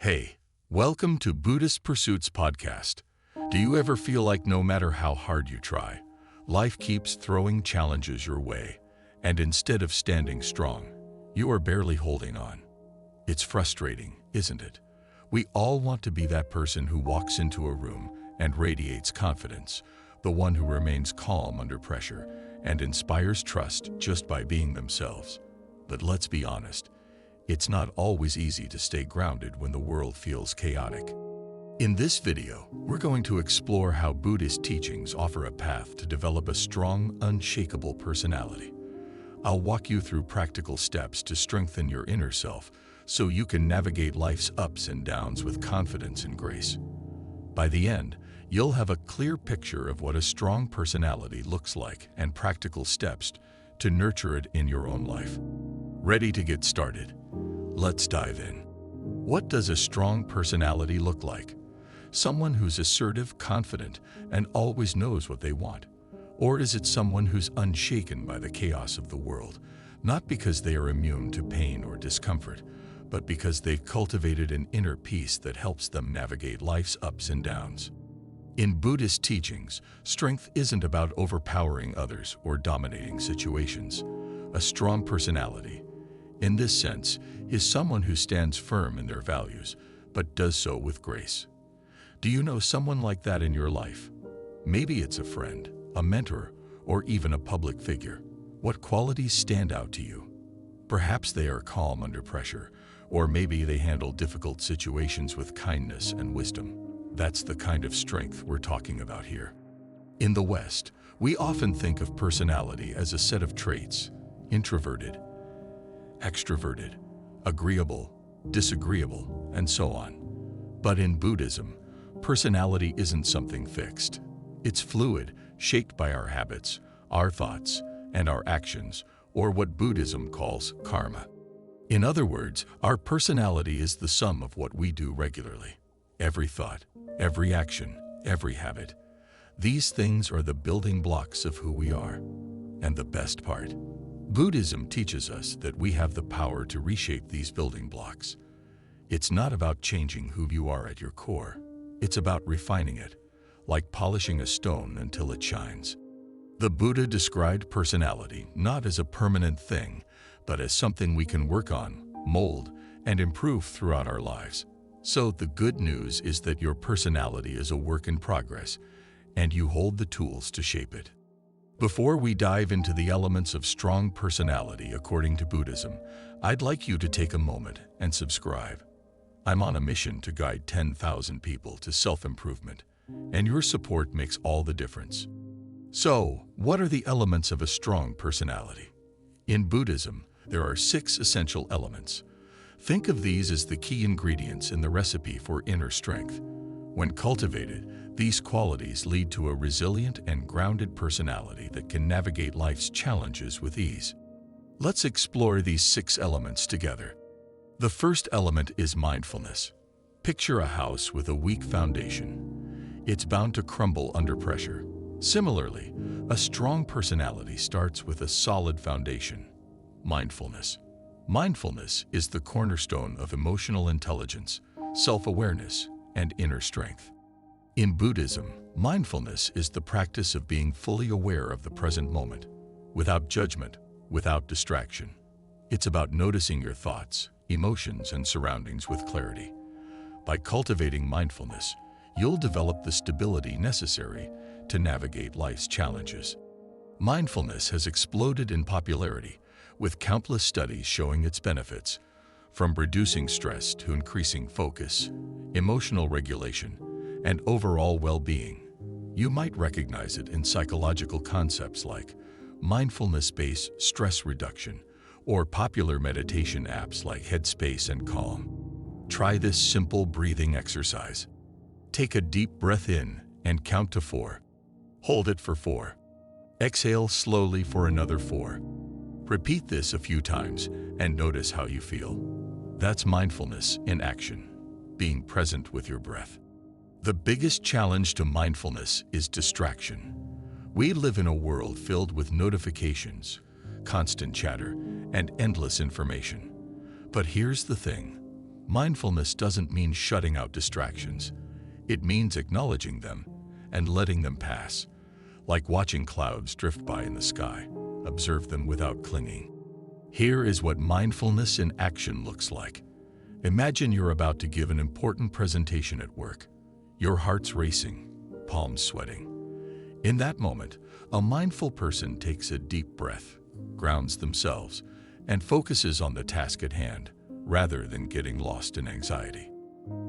Hey, welcome to Buddhist Pursuits Podcast. Do you ever feel like no matter how hard you try, life keeps throwing challenges your way, and instead of standing strong, you are barely holding on? It's frustrating, isn't it? We all want to be that person who walks into a room and radiates confidence, the one who remains calm under pressure and inspires trust just by being themselves. But let's be honest, it's not always easy to stay grounded when the world feels chaotic. In this video, we're going to explore how Buddhist teachings offer a path to develop a strong, unshakable personality. I'll walk you through practical steps to strengthen your inner self so you can navigate life's ups and downs with confidence and grace. By the end, you'll have a clear picture of what a strong personality looks like and practical steps to nurture it in your own life. Ready to get started? Let's dive in. What does a strong personality look like? Someone who's assertive, confident, and always knows what they want? Or is it someone who's unshaken by the chaos of the world, not because they are immune to pain or discomfort, but because they've cultivated an inner peace that helps them navigate life's ups and downs? In Buddhist teachings, strength isn't about overpowering others or dominating situations. A strong personality, in this sense, is someone who stands firm in their values, but does so with grace. Do you know someone like that in your life? Maybe it's a friend, a mentor, or even a public figure. What qualities stand out to you? Perhaps they are calm under pressure, or maybe they handle difficult situations with kindness and wisdom. That's the kind of strength we're talking about here. In the West, we often think of personality as a set of traits: introverted, extroverted, agreeable, disagreeable, and so on. But in Buddhism, personality isn't something fixed. It's fluid, shaped by our habits, our thoughts, and our actions, or what Buddhism calls karma. In other words, our personality is the sum of what we do regularly. Every thought, every action, every habit. These things are the building blocks of who we are. And the best part, Buddhism teaches us that we have the power to reshape these building blocks. It's not about changing who you are at your core. It's about refining it, like polishing a stone until it shines. The Buddha described personality not as a permanent thing, but as something we can work on, mold, and improve throughout our lives. So the good news is that your personality is a work in progress, and you hold the tools to shape it. Before we dive into the elements of strong personality according to Buddhism, I'd like you to take a moment and subscribe. I'm on a mission to guide 10,000 people to self-improvement, and your support makes all the difference. So, what are the elements of a strong personality? In Buddhism, there are 6 essential elements. Think of these as the key ingredients in the recipe for inner strength. When cultivated, these qualities lead to a resilient and grounded personality that can navigate life's challenges with ease. Let's explore these 6 elements together. The first element is mindfulness. Picture a house with a weak foundation. It's bound to crumble under pressure. Similarly, a strong personality starts with a solid foundation: mindfulness. Mindfulness is the cornerstone of emotional intelligence, self-awareness, and inner strength. In Buddhism, mindfulness is the practice of being fully aware of the present moment, without judgment, without distraction. It's about noticing your thoughts, emotions, and surroundings with clarity. By cultivating mindfulness, you'll develop the stability necessary to navigate life's challenges. Mindfulness has exploded in popularity, with countless studies showing its benefits, from reducing stress to increasing focus, emotional regulation, and overall well-being. You might recognize it in psychological concepts like mindfulness-based stress reduction or popular meditation apps like Headspace and Calm. Try this simple breathing exercise. Take a deep breath in and count to 4. Hold it for 4. Exhale slowly for another 4. Repeat this a few times and notice how you feel. That's mindfulness in action, being present with your breath. The biggest challenge to mindfulness is distraction. We live in a world filled with notifications, constant chatter, and endless information. But here's the thing: Mindfulness doesn't mean shutting out distractions. It means acknowledging them and letting them pass. Like watching clouds drift by in the sky, observe them without clinging. Here is what mindfulness in action looks like. Imagine you're about to give an important presentation at work. Your heart's racing, palms sweating. In that moment, a mindful person takes a deep breath, grounds themselves, and focuses on the task at hand, rather than getting lost in anxiety.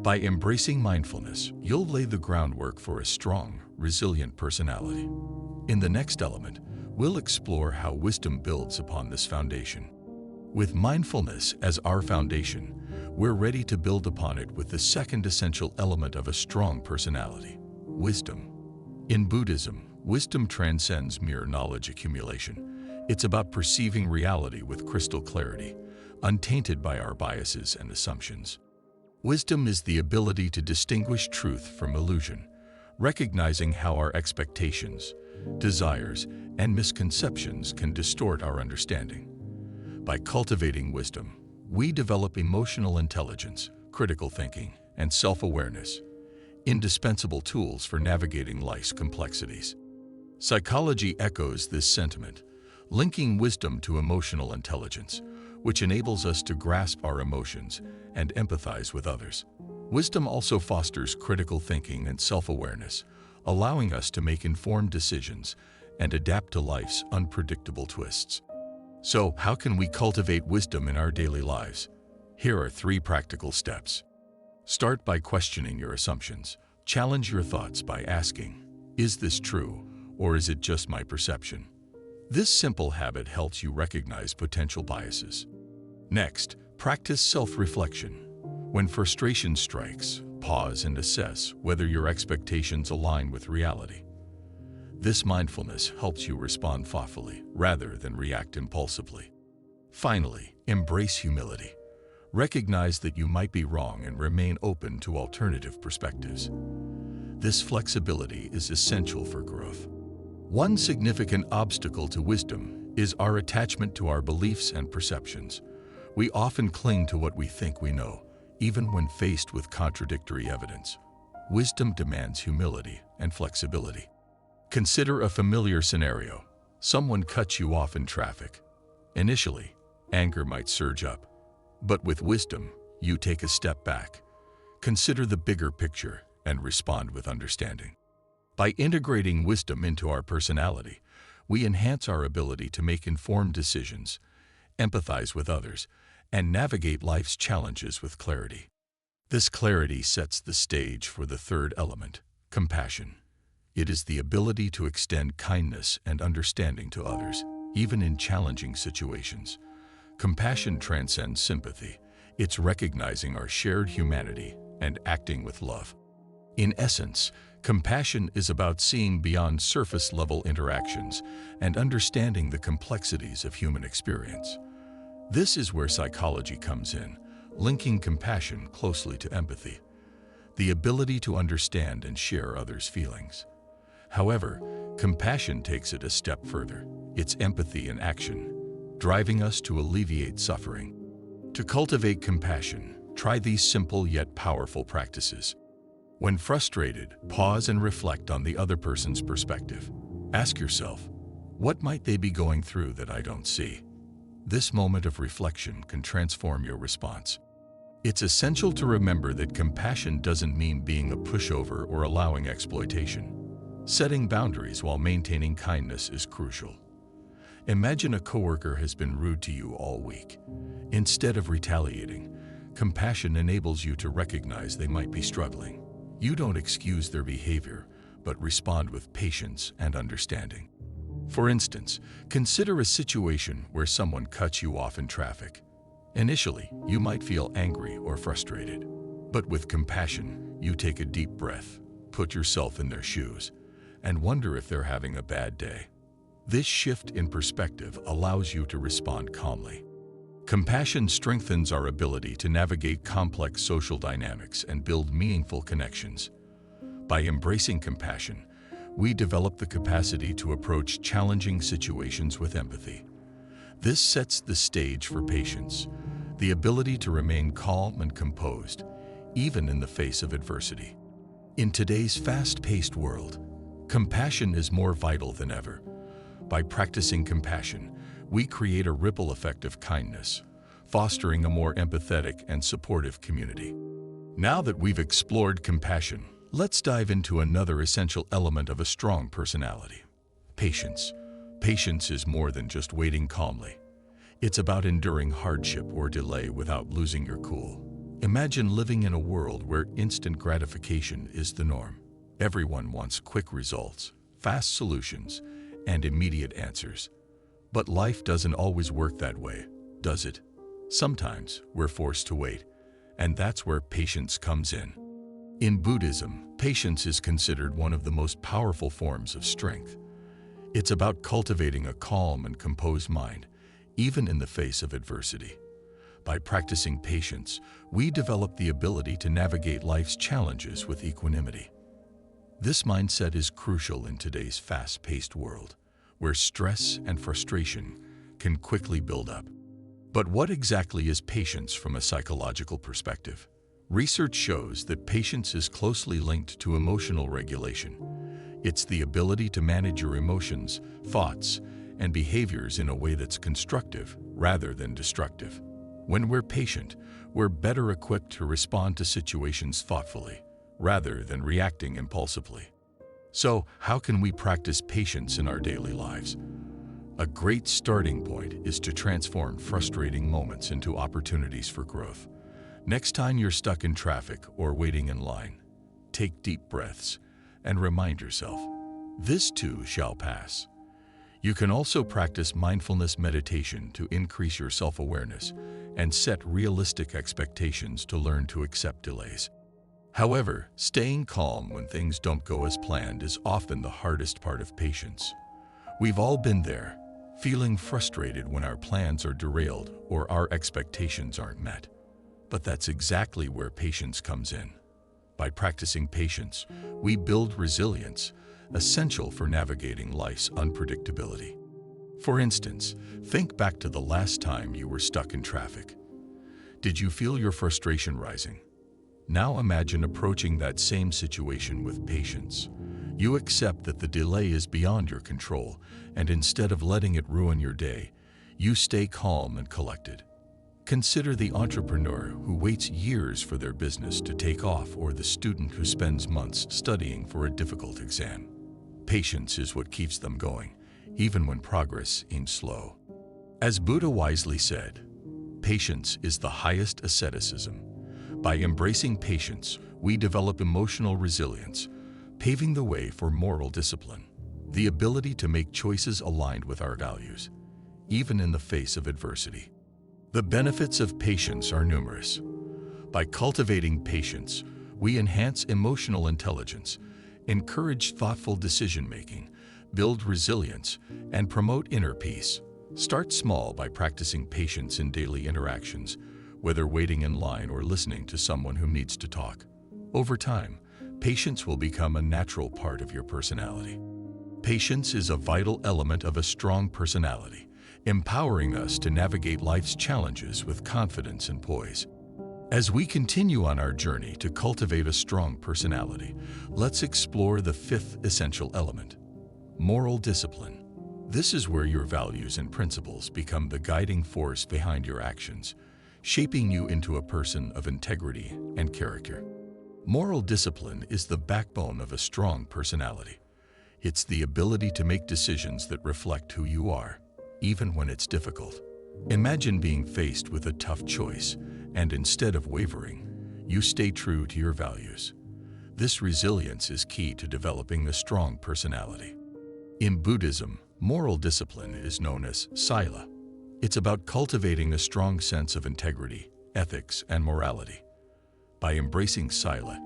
By embracing mindfulness, you'll lay the groundwork for a strong, resilient personality. In the next element, we'll explore how wisdom builds upon this foundation. With mindfulness as our foundation, we're ready to build upon it with the second essential element of a strong personality: wisdom. In Buddhism, wisdom transcends mere knowledge accumulation. It's about perceiving reality with crystal clarity, untainted by our biases and assumptions. Wisdom is the ability to distinguish truth from illusion, recognizing how our expectations, desires, and misconceptions can distort our understanding. By cultivating wisdom, we develop emotional intelligence, critical thinking, and self-awareness, indispensable tools for navigating life's complexities. Psychology echoes this sentiment, linking wisdom to emotional intelligence, which enables us to grasp our emotions and empathize with others. Wisdom also fosters critical thinking and self-awareness, allowing us to make informed decisions and adapt to life's unpredictable twists. So, how can we cultivate wisdom in our daily lives? Here are 3 practical steps. Start by questioning your assumptions. Challenge your thoughts by asking, "Is this true, or is it just my perception?" This simple habit helps you recognize potential biases. Next, practice self-reflection. When frustration strikes, pause and assess whether your expectations align with reality. This mindfulness helps you respond thoughtfully rather than react impulsively. Finally, embrace humility. Recognize that you might be wrong and remain open to alternative perspectives. This flexibility is essential for growth. One significant obstacle to wisdom is our attachment to our beliefs and perceptions. We often cling to what we think we know, even when faced with contradictory evidence. Wisdom demands humility and flexibility. Consider a familiar scenario. Someone cuts you off in traffic. Initially, anger might surge up. But with wisdom, you take a step back. Consider the bigger picture and respond with understanding. By integrating wisdom into our personality, we enhance our ability to make informed decisions, empathize with others, and navigate life's challenges with clarity. This clarity sets the stage for the third element, compassion. It is the ability to extend kindness and understanding to others, even in challenging situations. Compassion transcends sympathy. It's recognizing our shared humanity and acting with love. In essence, compassion is about seeing beyond surface-level interactions and understanding the complexities of human experience. This is where psychology comes in, linking compassion closely to empathy, the ability to understand and share others' feelings. However, compassion takes it a step further. It's empathy in action, driving us to alleviate suffering. To cultivate compassion, try these simple yet powerful practices. When frustrated, pause and reflect on the other person's perspective. Ask yourself, what might they be going through that I don't see? This moment of reflection can transform your response. It's essential to remember that compassion doesn't mean being a pushover or allowing exploitation. Setting boundaries while maintaining kindness is crucial. Imagine a coworker has been rude to you all week. Instead of retaliating, compassion enables you to recognize they might be struggling. You don't excuse their behavior, but respond with patience and understanding. For instance, consider a situation where someone cuts you off in traffic. Initially, you might feel angry or frustrated, but with compassion, you take a deep breath, put yourself in their shoes, and wonder if they're having a bad day. This shift in perspective allows you to respond calmly. Compassion strengthens our ability to navigate complex social dynamics and build meaningful connections. By embracing compassion, we develop the capacity to approach challenging situations with empathy. This sets the stage for patience, the ability to remain calm and composed, even in the face of adversity. In today's fast-paced world, compassion is more vital than ever. By practicing compassion, we create a ripple effect of kindness, fostering a more empathetic and supportive community. Now that we've explored compassion, let's dive into another essential element of a strong personality: patience. Patience is more than just waiting calmly. It's about enduring hardship or delay without losing your cool. Imagine living in a world where instant gratification is the norm. Everyone wants quick results, fast solutions, and immediate answers. But life doesn't always work that way, does it? Sometimes we're forced to wait, and that's where patience comes in. In Buddhism, patience is considered one of the most powerful forms of strength. It's about cultivating a calm and composed mind, even in the face of adversity. By practicing patience, we develop the ability to navigate life's challenges with equanimity. This mindset is crucial in today's fast-paced world, where stress and frustration can quickly build up. But what exactly is patience from a psychological perspective? Research shows that patience is closely linked to emotional regulation. It's the ability to manage your emotions, thoughts, and behaviors in a way that's constructive rather than destructive. When we're patient, we're better equipped to respond to situations thoughtfully, rather than reacting impulsively. So, how can we practice patience in our daily lives? A great starting point is to transform frustrating moments into opportunities for growth. Next time you're stuck in traffic or waiting in line, take deep breaths and remind yourself, this too shall pass. You can also practice mindfulness meditation to increase your self-awareness and set realistic expectations to learn to accept delays. However, staying calm when things don't go as planned is often the hardest part of patience. We've all been there, feeling frustrated when our plans are derailed or our expectations aren't met. But that's exactly where patience comes in. By practicing patience, we build resilience, essential for navigating life's unpredictability. For instance, think back to the last time you were stuck in traffic. Did you feel your frustration rising? Now imagine approaching that same situation with patience. You accept that the delay is beyond your control, and instead of letting it ruin your day, you stay calm and collected. Consider the entrepreneur who waits years for their business to take off, or the student who spends months studying for a difficult exam. Patience is what keeps them going, even when progress seems slow. As Buddha wisely said, patience is the highest asceticism. By embracing patience, we develop emotional resilience, paving the way for moral discipline, the ability to make choices aligned with our values, even in the face of adversity. The benefits of patience are numerous. By cultivating patience, we enhance emotional intelligence, encourage thoughtful decision-making, build resilience, and promote inner peace. Start small by practicing patience in daily interactions, whether waiting in line or listening to someone who needs to talk. Over time, patience will become a natural part of your personality. Patience is a vital element of a strong personality, empowering us to navigate life's challenges with confidence and poise. As we continue on our journey to cultivate a strong personality, let's explore the fifth essential element: moral discipline. This is where your values and principles become the guiding force behind your actions, shaping you into a person of integrity and character. Moral discipline is the backbone of a strong personality. It's the ability to make decisions that reflect who you are, even when it's difficult. Imagine being faced with a tough choice, and instead of wavering, you stay true to your values. This resilience is key to developing a strong personality. In Buddhism, moral discipline is known as sila. It's about cultivating a strong sense of integrity, ethics, and morality. By embracing sila,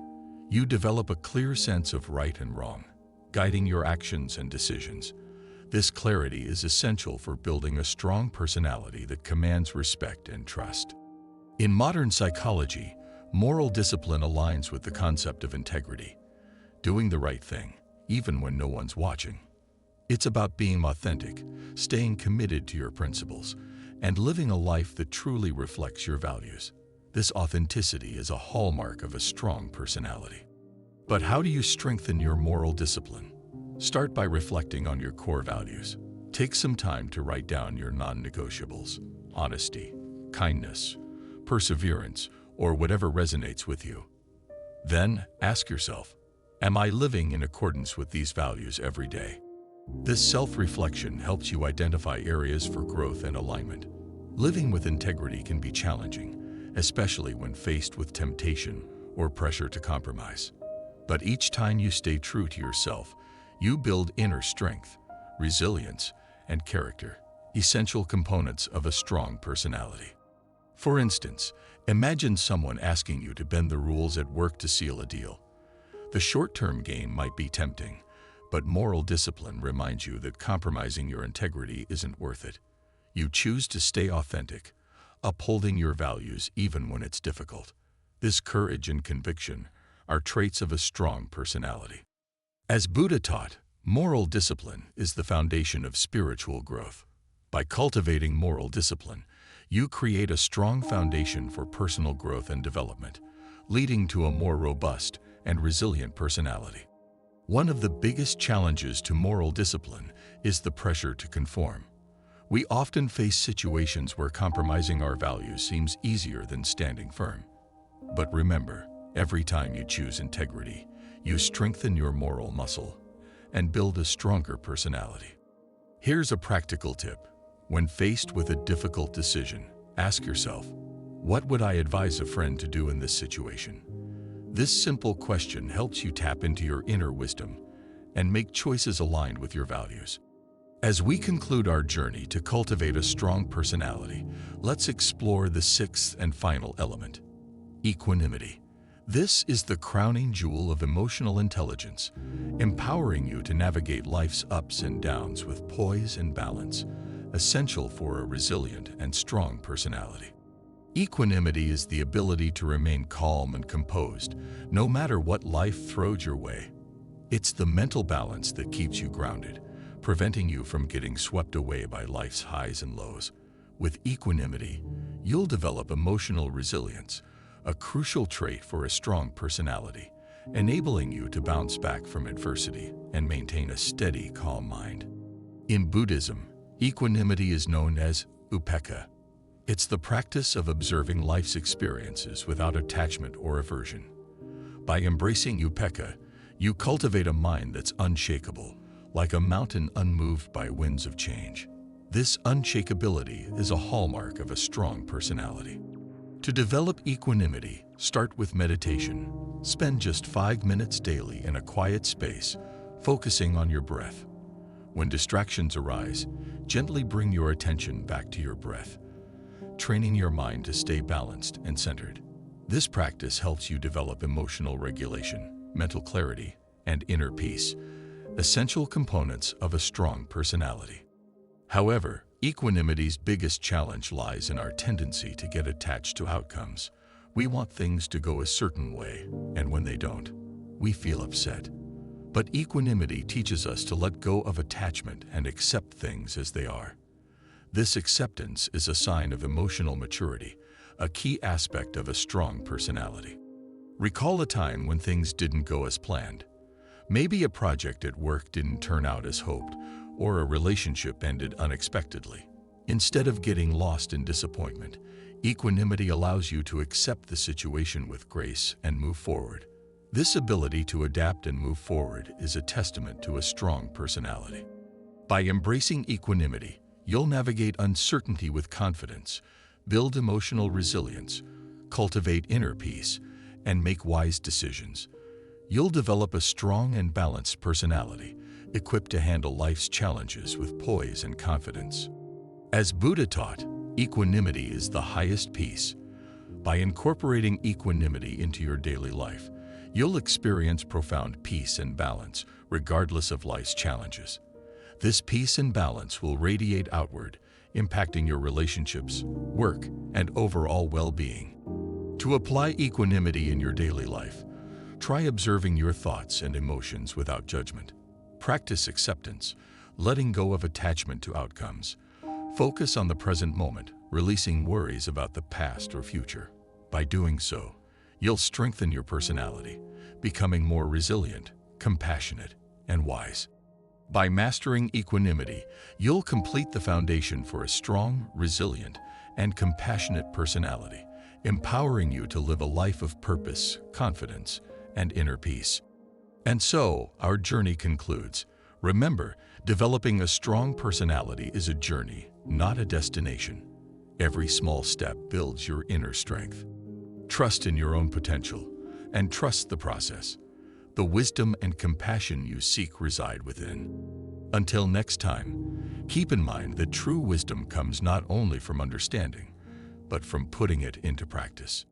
you develop a clear sense of right and wrong, guiding your actions and decisions. This clarity is essential for building a strong personality that commands respect and trust. In modern psychology, moral discipline aligns with the concept of integrity, doing the right thing, even when no one's watching. It's about being authentic, staying committed to your principles, and living a life that truly reflects your values. This authenticity is a hallmark of a strong personality. But how do you strengthen your moral discipline? Start by reflecting on your core values. Take some time to write down your non-negotiables: honesty, kindness, perseverance, or whatever resonates with you. Then ask yourself, am I living in accordance with these values every day? This self-reflection helps you identify areas for growth and alignment. Living with integrity can be challenging, especially when faced with temptation or pressure to compromise. But each time you stay true to yourself, you build inner strength, resilience, and character, essential components of a strong personality. For instance, imagine someone asking you to bend the rules at work to seal a deal. The short-term gain might be tempting, but moral discipline reminds you that compromising your integrity isn't worth it. You choose to stay authentic, upholding your values even when it's difficult. This courage and conviction are traits of a strong personality. As Buddha taught, moral discipline is the foundation of spiritual growth. By cultivating moral discipline, you create a strong foundation for personal growth and development, leading to a more robust and resilient personality. One of the biggest challenges to moral discipline is the pressure to conform. We often face situations where compromising our values seems easier than standing firm. But remember, every time you choose integrity, you strengthen your moral muscle and build a stronger personality. Here's a practical tip. When faced with a difficult decision, ask yourself, what would I advise a friend to do in this situation? This simple question helps you tap into your inner wisdom and make choices aligned with your values. As we conclude our journey to cultivate a strong personality, let's explore the sixth and final element: equanimity. This is the crowning jewel of emotional intelligence, empowering you to navigate life's ups and downs with poise and balance, essential for a resilient and strong personality. Equanimity is the ability to remain calm and composed, no matter what life throws your way. It's the mental balance that keeps you grounded, preventing you from getting swept away by life's highs and lows. With equanimity, you'll develop emotional resilience, a crucial trait for a strong personality, enabling you to bounce back from adversity and maintain a steady, calm mind. In Buddhism, equanimity is known as upekkha. It's the practice of observing life's experiences without attachment or aversion. By embracing upekkha, you cultivate a mind that's unshakable, like a mountain unmoved by winds of change. This unshakability is a hallmark of a strong personality. To develop equanimity, start with meditation. Spend just 5 minutes daily in a quiet space, focusing on your breath. When distractions arise, gently bring your attention back to your breath, training your mind to stay balanced and centered. This practice helps you develop emotional regulation, mental clarity, and inner peace, essential components of a strong personality. However, equanimity's biggest challenge lies in our tendency to get attached to outcomes. We want things to go a certain way, and when they don't, we feel upset. But equanimity teaches us to let go of attachment and accept things as they are. This acceptance is a sign of emotional maturity, a key aspect of a strong personality. Recall a time when things didn't go as planned. Maybe a project at work didn't turn out as hoped, or a relationship ended unexpectedly. Instead of getting lost in disappointment, equanimity allows you to accept the situation with grace and move forward. This ability to adapt and move forward is a testament to a strong personality. By embracing equanimity, you'll navigate uncertainty with confidence, build emotional resilience, cultivate inner peace, and make wise decisions. You'll develop a strong and balanced personality, equipped to handle life's challenges with poise and confidence. As Buddha taught, equanimity is the highest peace. By incorporating equanimity into your daily life, you'll experience profound peace and balance, regardless of life's challenges. This peace and balance will radiate outward, impacting your relationships, work, and overall well-being. To apply equanimity in your daily life, try observing your thoughts and emotions without judgment. Practice acceptance, letting go of attachment to outcomes. Focus on the present moment, releasing worries about the past or future. By doing so, you'll strengthen your personality, becoming more resilient, compassionate, and wise. By mastering equanimity, you'll complete the foundation for a strong, resilient, and compassionate personality, empowering you to live a life of purpose, confidence, and inner peace. And so, our journey concludes. Remember, developing a strong personality is a journey, not a destination. Every small step builds your inner strength. Trust in your own potential, and trust the process. The wisdom and compassion you seek reside within. Until next time, keep in mind that true wisdom comes not only from understanding, but from putting it into practice.